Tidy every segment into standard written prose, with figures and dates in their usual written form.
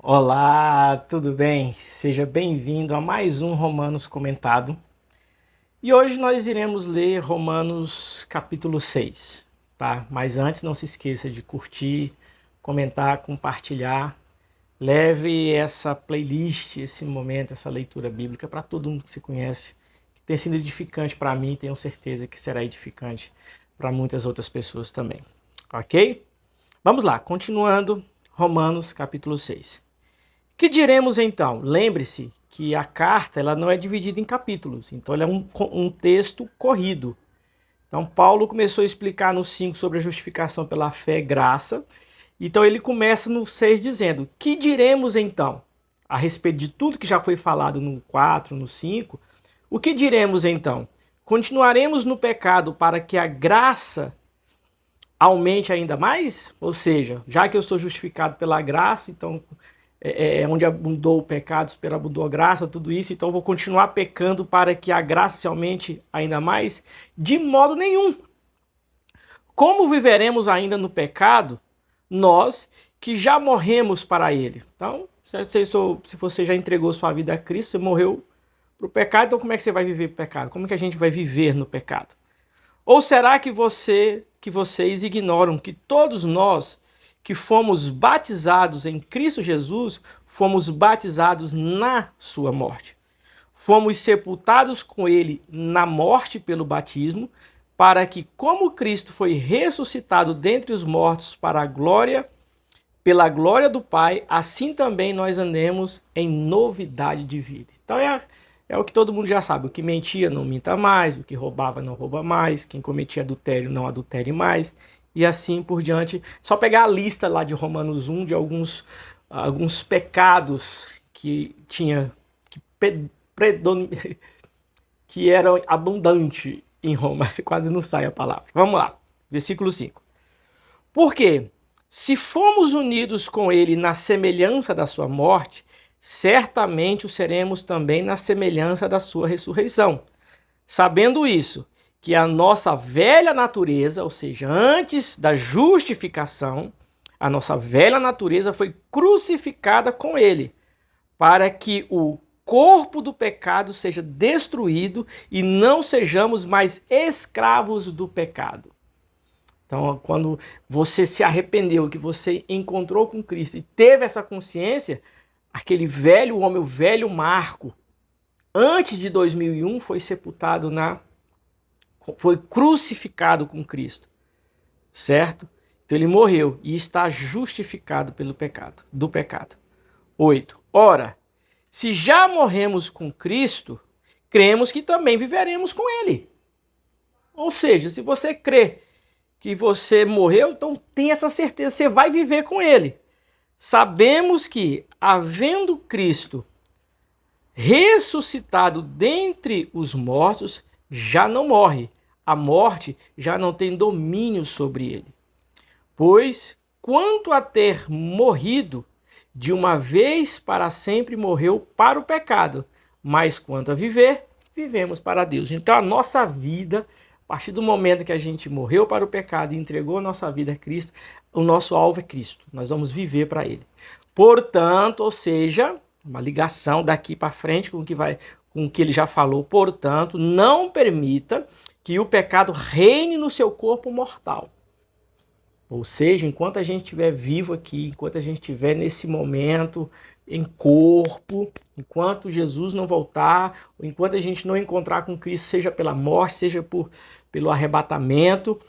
Olá, tudo bem? Seja bem-vindo a mais um Romanos comentado. E hoje nós iremos ler Romanos capítulo 6, tá? Mas antes não se esqueça de curtir, comentar, compartilhar. Leve essa playlist, esse momento, essa leitura bíblica para todo mundo que se conhece. Que tem sido edificante para mim, tenho certeza que será edificante para muitas outras pessoas também. Ok? Vamos lá, continuando Romanos capítulo 6. Que diremos então? Lembre-se que a carta ela não é dividida em capítulos, então ela é um texto corrido. Então Paulo começou a explicar no 5 sobre a justificação pela fé e graça. Então ele começa no 6 dizendo: que diremos então? A respeito de tudo que já foi falado no 4, no 5, o que diremos então? Continuaremos no pecado para que a graça aumente ainda mais? Ou seja, já que eu sou justificado pela graça, então onde abundou o pecado, superabundou a graça, tudo isso, então eu vou continuar pecando para que a graça se aumente ainda mais? De modo nenhum. Como viveremos ainda no pecado, nós que já morremos para ele? Então, se você já entregou sua vida a Cristo, você morreu para o pecado, então como é que você vai viver o pecado? Como é que a gente vai viver no pecado? Ou será que vocês ignoram que todos nós que fomos batizados em Cristo Jesus, fomos batizados na sua morte? Fomos sepultados com ele na morte pelo batismo, para que, como Cristo foi ressuscitado dentre os mortos para a glória, pela glória do Pai, assim também nós andemos em novidade de vida. Então é o que todo mundo já sabe. O que mentia não minta mais, o que roubava não rouba mais, quem cometia adultério não adultere mais, e assim por diante. Só pegar a lista lá de Romanos 1 de alguns pecados que tinha, que eram abundantes em Roma. Quase não sai a palavra. Vamos lá, versículo 5. Por quê? Se fomos unidos com ele na semelhança da sua morte, certamente o seremos também na semelhança da sua ressurreição. Sabendo isso, que a nossa velha natureza, ou seja, antes da justificação, a nossa velha natureza foi crucificada com ele, para que o corpo do pecado seja destruído e não sejamos mais escravos do pecado. Então, quando você se arrependeu, que você encontrou com Cristo e teve essa consciência, aquele velho homem, o velho Marco, antes de 2001, foi sepultado foi crucificado com Cristo, certo? Então ele morreu e está justificado do pecado. 8. Ora, se já morremos com Cristo, cremos que também viveremos com ele. Ou seja, se você crê que você morreu, então tem essa certeza, você vai viver com ele. Sabemos que, havendo Cristo ressuscitado dentre os mortos, já não morre. A morte já não tem domínio sobre ele. Pois, quanto a ter morrido, de uma vez para sempre morreu para o pecado, mas quanto a viver, vivemos para Deus. Então a nossa vida, a partir do momento que a gente morreu para o pecado e entregou a nossa vida a Cristo, o nosso alvo é Cristo. Nós vamos viver para ele. Portanto, ou seja, uma ligação daqui para frente com o que ele já falou. Portanto, não permita que o pecado reine no seu corpo mortal. Ou seja, enquanto a gente estiver vivo aqui, enquanto a gente estiver nesse momento em corpo, enquanto Jesus não voltar, ou enquanto a gente não encontrar com Cristo, seja pela morte, seja pelo arrebatamento,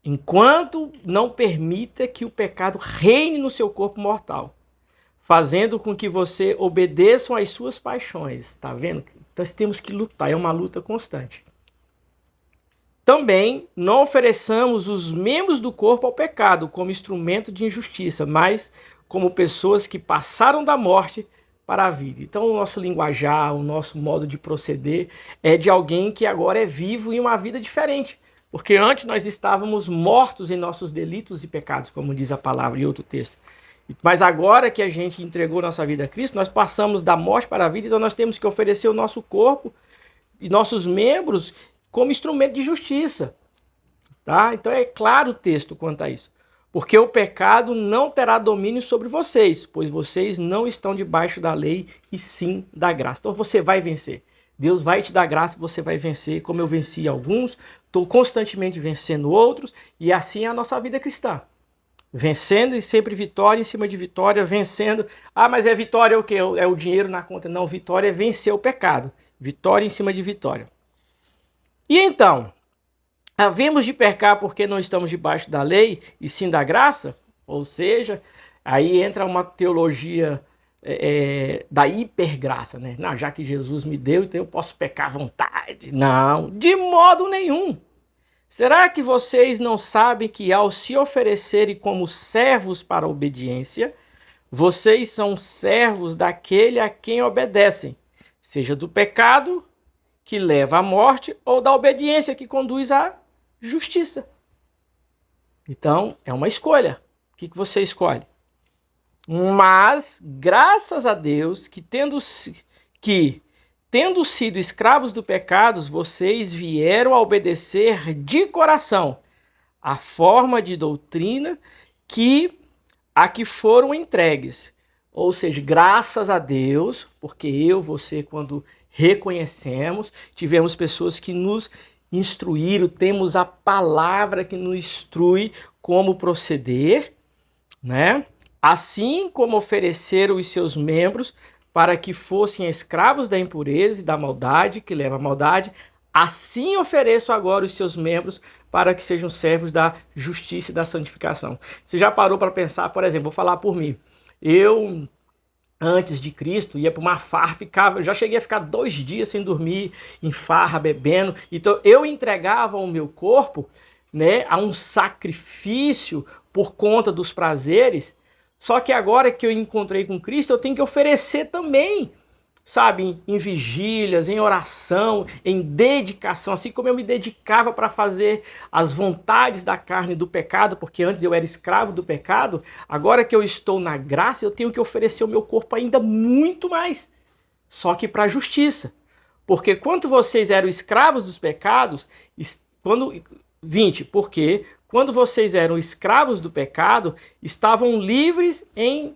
enquanto não permita que o pecado reine no seu corpo mortal, fazendo com que você obedeça às suas paixões. Tá vendo? Nós temos que lutar, é uma luta constante. Também não ofereçamos os membros do corpo ao pecado como instrumento de injustiça, mas como pessoas que passaram da morte para a vida. Então o nosso linguajar, o nosso modo de proceder é de alguém que agora é vivo em uma vida diferente. Porque antes nós estávamos mortos em nossos delitos e pecados, como diz a palavra em outro texto. Mas agora que a gente entregou nossa vida a Cristo, nós passamos da morte para a vida, então nós temos que oferecer o nosso corpo e nossos membros como instrumento de justiça. Tá? Então é claro o texto quanto a isso. Porque o pecado não terá domínio sobre vocês, pois vocês não estão debaixo da lei e sim da graça. Então você vai vencer. Deus vai te dar graça e você vai vencer, como eu venci alguns, estou constantemente vencendo outros, e assim é a nossa vida cristã. Vencendo e sempre vitória em cima de vitória, vencendo. Ah, mas é vitória o quê? É o dinheiro na conta? Não, vitória é vencer o pecado. Vitória em cima de vitória. E então, havemos de pecar porque não estamos debaixo da lei e sim da graça? Ou seja, aí entra uma teologia da hipergraça, né? Não, já que Jesus me deu, então eu posso pecar à vontade. Não, de modo nenhum. Será que vocês não sabem que ao se oferecerem como servos para a obediência, vocês são servos daquele a quem obedecem, seja do pecado que leva à morte ou da obediência que conduz à justiça? Então, é uma escolha. O que você escolhe? Mas, graças a Deus, tendo sido escravos do pecado, vocês vieram a obedecer de coração a forma de doutrina a que foram entregues. Ou seja, graças a Deus, porque você, quando reconhecemos, tivemos pessoas que nos instruíram, temos a palavra que nos instrui como proceder, né? Assim como ofereceram os seus membros para que fossem escravos da impureza e da maldade, que leva à maldade, assim ofereço agora os seus membros para que sejam servos da justiça e da santificação. Você já parou para pensar, por exemplo, vou falar por mim. Eu, antes de Cristo, ia para uma farra, já cheguei a ficar 2 dias sem dormir, em farra, bebendo. Então eu entregava o meu corpo, né, a um sacrifício por conta dos prazeres. Só que agora que eu encontrei com Cristo, eu tenho que oferecer também, sabe, em vigílias, em oração, em dedicação, assim como eu me dedicava para fazer as vontades da carne e do pecado, porque antes eu era escravo do pecado, agora que eu estou na graça, eu tenho que oferecer o meu corpo ainda muito mais, só que para a justiça. Porque quando vocês eram escravos dos pecados, porque quando vocês eram escravos do pecado, estavam livres em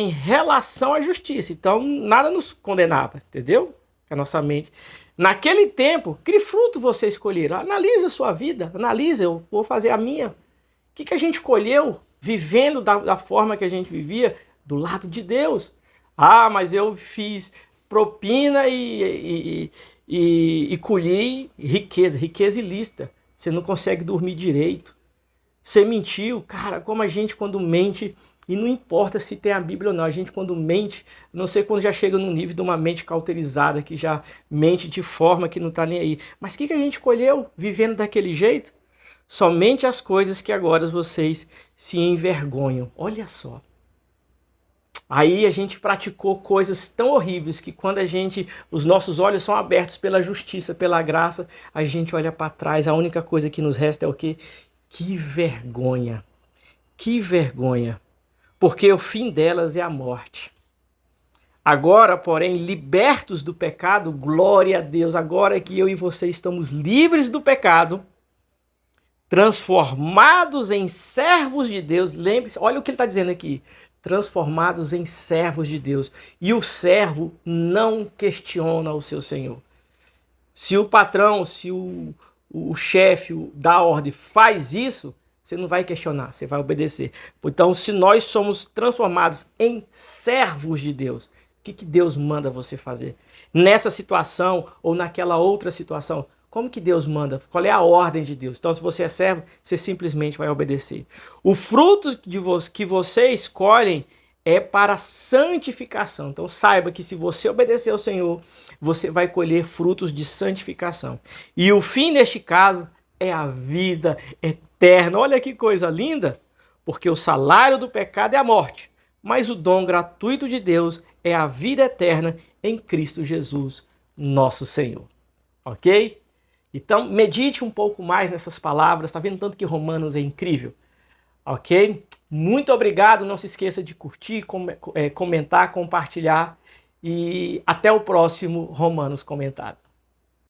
relação à justiça. Então, nada nos condenava, entendeu? A nossa mente. Naquele tempo, que fruto você escolheram? Analisa a sua vida, analisa, eu vou fazer a minha. O que a gente colheu vivendo da forma que a gente vivia? Do lado de Deus. Ah, mas eu fiz propina e colhi riqueza ilícita. Você não consegue dormir direito. Você mentiu. Cara, como a gente quando mente, e não importa se tem a Bíblia ou não, a gente quando mente, não sei quando já chega no nível de uma mente cauterizada, que já mente de forma que não está nem aí. Mas o que a gente colheu vivendo daquele jeito? Somente as coisas que agora vocês se envergonham. Olha só. Aí a gente praticou coisas tão horríveis que quando os nossos olhos são abertos pela justiça, pela graça, a gente olha para trás, a única coisa que nos resta é o quê? Que vergonha. Que vergonha. Porque o fim delas é a morte. Agora, porém, libertos do pecado, glória a Deus, agora que eu e você estamos livres do pecado, transformados em servos de Deus, lembre-se, olha o que ele está dizendo aqui, transformados em servos de Deus. E o servo não questiona o seu senhor. Se o patrão, se o chefe da ordem faz isso, você não vai questionar, você vai obedecer. Então, se nós somos transformados em servos de Deus, o que Deus manda você fazer? Nessa situação ou naquela outra situação, como que Deus manda? Qual é a ordem de Deus? Então, se você é servo, você simplesmente vai obedecer. O fruto que você escolhem é para a santificação. Então, saiba que se você obedecer ao Senhor, você vai colher frutos de santificação. E o fim, neste caso, é a vida eterna. Olha que coisa linda! Porque o salário do pecado é a morte, mas o dom gratuito de Deus é a vida eterna em Cristo Jesus, nosso Senhor. Ok? Então, medite um pouco mais nessas palavras. Está vendo tanto que Romanos é incrível? Ok? Muito obrigado. Não se esqueça de curtir, comentar, compartilhar. E até o próximo Romanos Comentado.